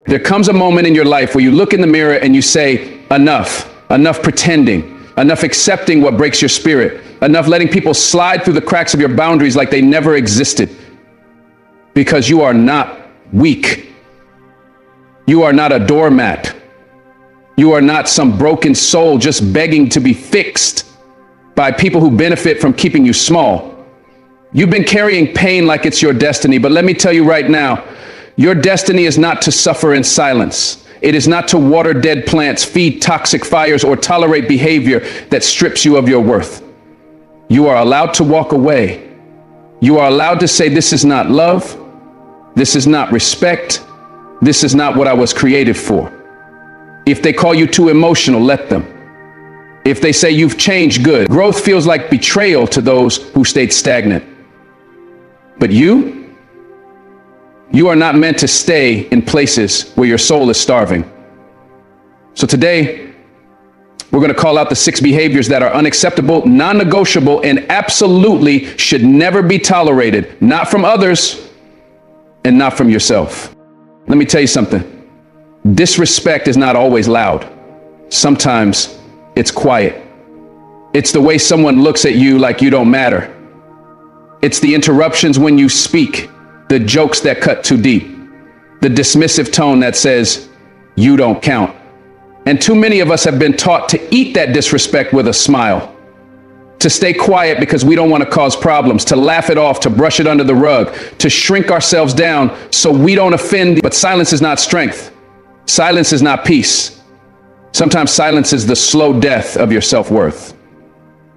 There comes a moment in your life where you look in the mirror and you say, enough, enough pretending, enough accepting what breaks your spirit, enough letting people slide through the cracks of your boundaries like they never existed. Because you are not weak. You are not a doormat. You are not some broken soul just begging to be fixed by people who benefit from keeping you small. You've been carrying pain like it's your destiny, but let me tell you right now, your destiny is not to suffer in silence. It is not to water dead plants, feed toxic fires, or tolerate behavior that strips you of your worth. You are allowed to walk away. You are allowed to say, this is not love. This is not respect. This is not what I was created for. If they call you too emotional, let them. If they say you've changed, good. Growth feels like betrayal to those who stayed stagnant. But you are not meant to stay in places where your soul is starving. So today, we're going to call out the 6 behaviors that are unacceptable, non-negotiable, and absolutely should never be tolerated, not from others and not from yourself. Let me tell you something. Disrespect is not always loud. Sometimes it's quiet. It's the way someone looks at you like you don't matter. It's the interruptions when you speak, the jokes that cut too deep, the dismissive tone that says, you don't count. And too many of us have been taught to eat that disrespect with a smile, to stay quiet because we don't want to cause problems, to laugh it off, to brush it under the rug, to shrink ourselves down so we don't offend. But silence is not strength. Silence is not peace. Sometimes silence is the slow death of your self-worth.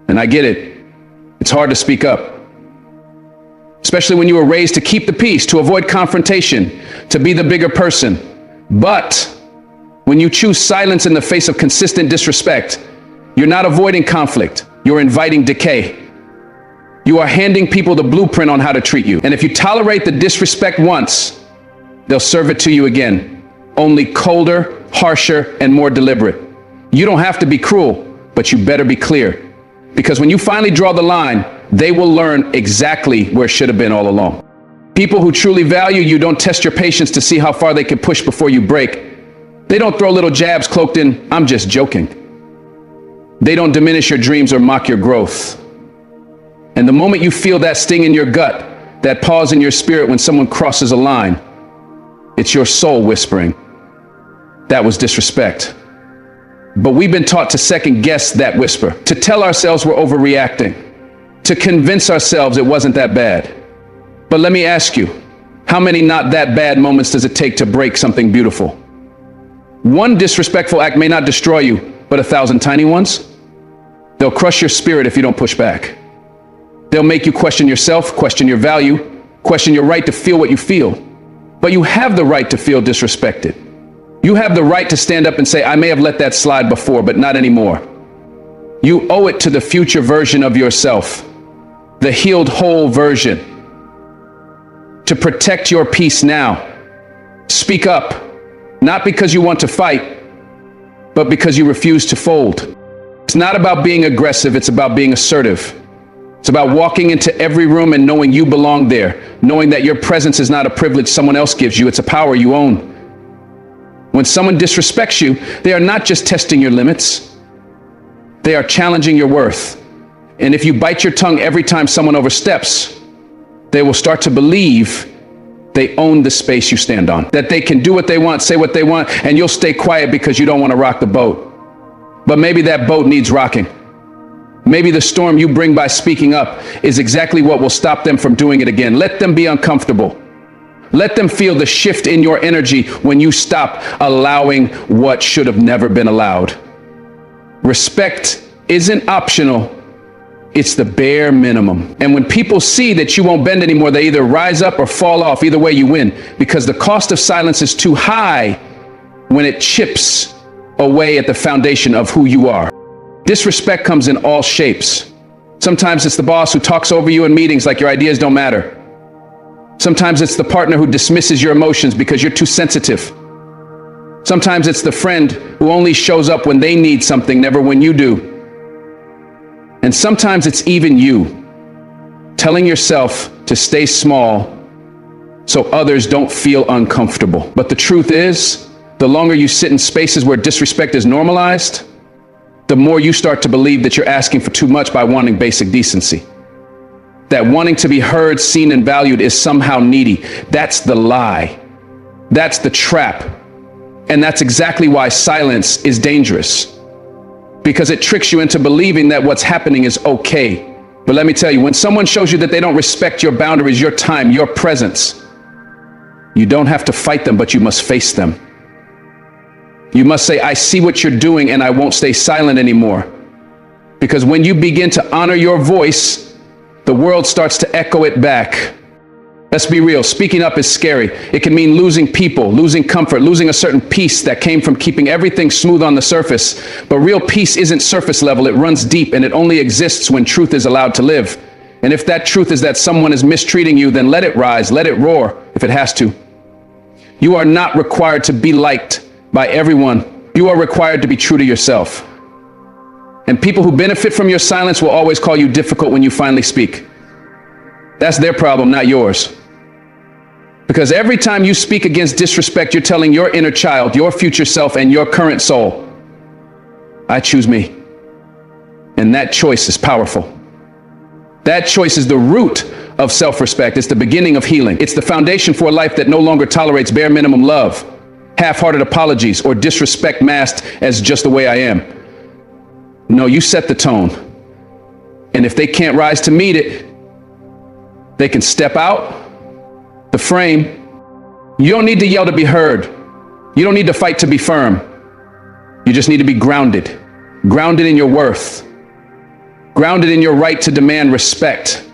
And I get it. It's hard to speak up. Especially when you were raised to keep the peace, to avoid confrontation, to be the bigger person. But when you choose silence in the face of consistent disrespect, you're not avoiding conflict, you're inviting decay. You are handing people the blueprint on how to treat you. And if you tolerate the disrespect once, they'll serve it to you again, only colder, harsher, and more deliberate. You don't have to be cruel, but you better be clear. Because when you finally draw the line, they will learn exactly where it should have been all along. People who truly value you don't test your patience to see how far they can push before you break. They don't throw little jabs cloaked in, I'm just joking. They don't diminish your dreams or mock your growth. And the moment you feel that sting in your gut, that pause in your spirit when someone crosses a line, it's your soul whispering, that was disrespect. But we've been taught to second guess that whisper, to tell ourselves we're overreacting, to convince ourselves it wasn't that bad. But let me ask you, how many not that bad moments does it take to break something beautiful? One disrespectful act may not destroy you, but 1,000 tiny ones, they'll crush your spirit if you don't push back. They'll make you question yourself, question your value, question your right to feel what you feel. But you have the right to feel disrespected. You have the right to stand up and say, I may have let that slide before, but not anymore. You owe it to the future version of yourself, the healed whole version, to protect your peace now. Speak up, not because you want to fight, but because you refuse to fold. It's not about being aggressive, it's about being assertive. It's about walking into every room and knowing you belong there, knowing that your presence is not a privilege someone else gives you, it's a power you own. When someone disrespects you, they are not just testing your limits, they are challenging your worth. And if you bite your tongue every time someone oversteps, they will start to believe they own the space you stand on, that they can do what they want, say what they want, and you'll stay quiet because you don't want to rock the boat. But maybe that boat needs rocking. Maybe the storm you bring by speaking up is exactly what will stop them from doing it again. Let them be uncomfortable. Let them feel the shift in your energy when you stop allowing what should have never been allowed. Respect isn't optional. It's the bare minimum. And when people see that you won't bend anymore, they either rise up or fall off. Either way, you win, because the cost of silence is too high when it chips away at the foundation of who you are. Disrespect comes in all shapes. Sometimes it's the boss who talks over you in meetings like your ideas don't matter. Sometimes it's the partner who dismisses your emotions because you're too sensitive. Sometimes it's the friend who only shows up when they need something, never when you do. And sometimes it's even you telling yourself to stay small so others don't feel uncomfortable. But the truth is, the longer you sit in spaces where disrespect is normalized, the more you start to believe that you're asking for too much by wanting basic decency. That wanting to be heard, seen, and valued is somehow needy. That's the lie. That's the trap. And that's exactly why silence is dangerous. Because it tricks you into believing that what's happening is okay. But let me tell you, when someone shows you that they don't respect your boundaries, your time, your presence, you don't have to fight them, but you must face them. You must say, I see what you're doing and I won't stay silent anymore. Because when you begin to honor your voice, the world starts to echo it back. Let's be real, speaking up is scary. It can mean losing people, losing comfort, losing a certain peace that came from keeping everything smooth on the surface. But real peace isn't surface level, it runs deep, and it only exists when truth is allowed to live. And if that truth is that someone is mistreating you, then let it rise, let it roar if it has to. You are not required to be liked by everyone. You are required to be true to yourself. And people who benefit from your silence will always call you difficult when you finally speak. That's their problem, not yours. Because every time you speak against disrespect, you're telling your inner child, your future self, and your current soul, I choose me. And that choice is powerful. That choice is the root of self-respect. It's the beginning of healing. It's the foundation for a life that no longer tolerates bare minimum love, half-hearted apologies, or disrespect masked as just the way I am. No, you set the tone. And if they can't rise to meet it, they can step out the frame. You don't need to yell to be heard. You don't need to fight to be firm. You just need to be grounded. Grounded in your worth. Grounded in your right to demand respect.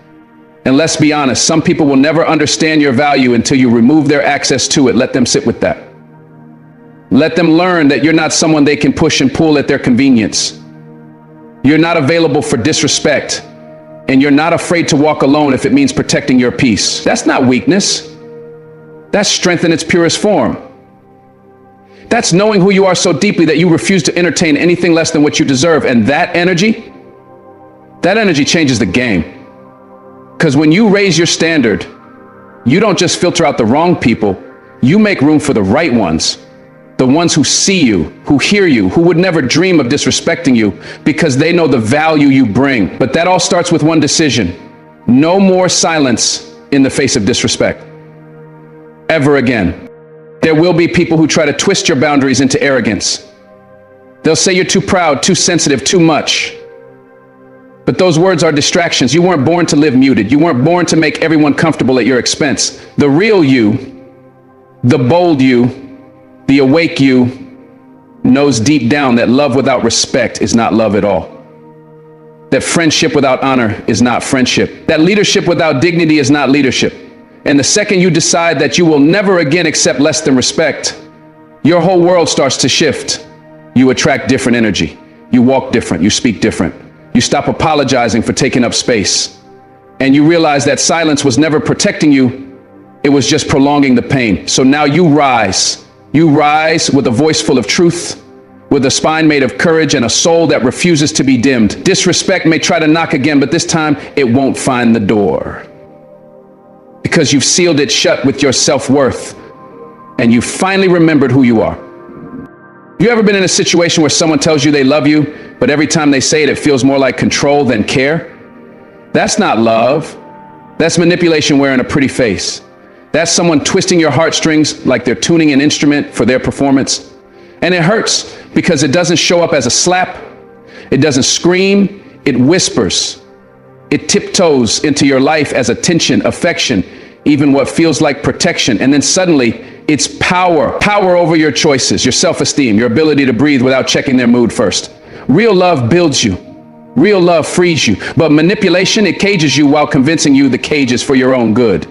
And let's be honest, some people will never understand your value until you remove their access to it. Let them sit with that. Let them learn that you're not someone they can push and pull at their convenience. You're not available for disrespect, and you're not afraid to walk alone if it means protecting your peace. That's not weakness. That's strength in its purest form. That's knowing who you are so deeply that you refuse to entertain anything less than what you deserve. And that energy changes the game. Because when you raise your standard, you don't just filter out the wrong people, you make room for the right ones. The ones who see you, who hear you, who would never dream of disrespecting you because they know the value you bring. But that all starts with one decision. No more silence in the face of disrespect. Ever again. There will be people who try to twist your boundaries into arrogance. They'll say you're too proud, too sensitive, too much. But those words are distractions. You weren't born to live muted. You weren't born to make everyone comfortable at your expense. The real you, the bold you, the awake you knows deep down that love without respect is not love at all. That friendship without honor is not friendship. That leadership without dignity is not leadership. And the second you decide that you will never again accept less than respect, your whole world starts to shift. You attract different energy. You walk different. You speak different. You stop apologizing for taking up space. And you realize that silence was never protecting you. It was just prolonging the pain. So now you rise. You rise with a voice full of truth, with a spine made of courage and a soul that refuses to be dimmed. Disrespect may try to knock again, but this time it won't find the door. Because you've sealed it shut with your self-worth, and you finally remembered who you are. You ever been in a situation where someone tells you they love you, but every time they say it, it feels more like control than care? That's not love. That's manipulation wearing a pretty face. That's someone twisting your heartstrings like they're tuning an instrument for their performance. And it hurts because it doesn't show up as a slap. It doesn't scream. It whispers. It tiptoes into your life as attention, affection, even what feels like protection. And then suddenly it's power over your choices, your self-esteem, your ability to breathe without checking their mood first. Real love builds you. Real love frees you. But manipulation, it cages you while convincing you the cage is for your own good.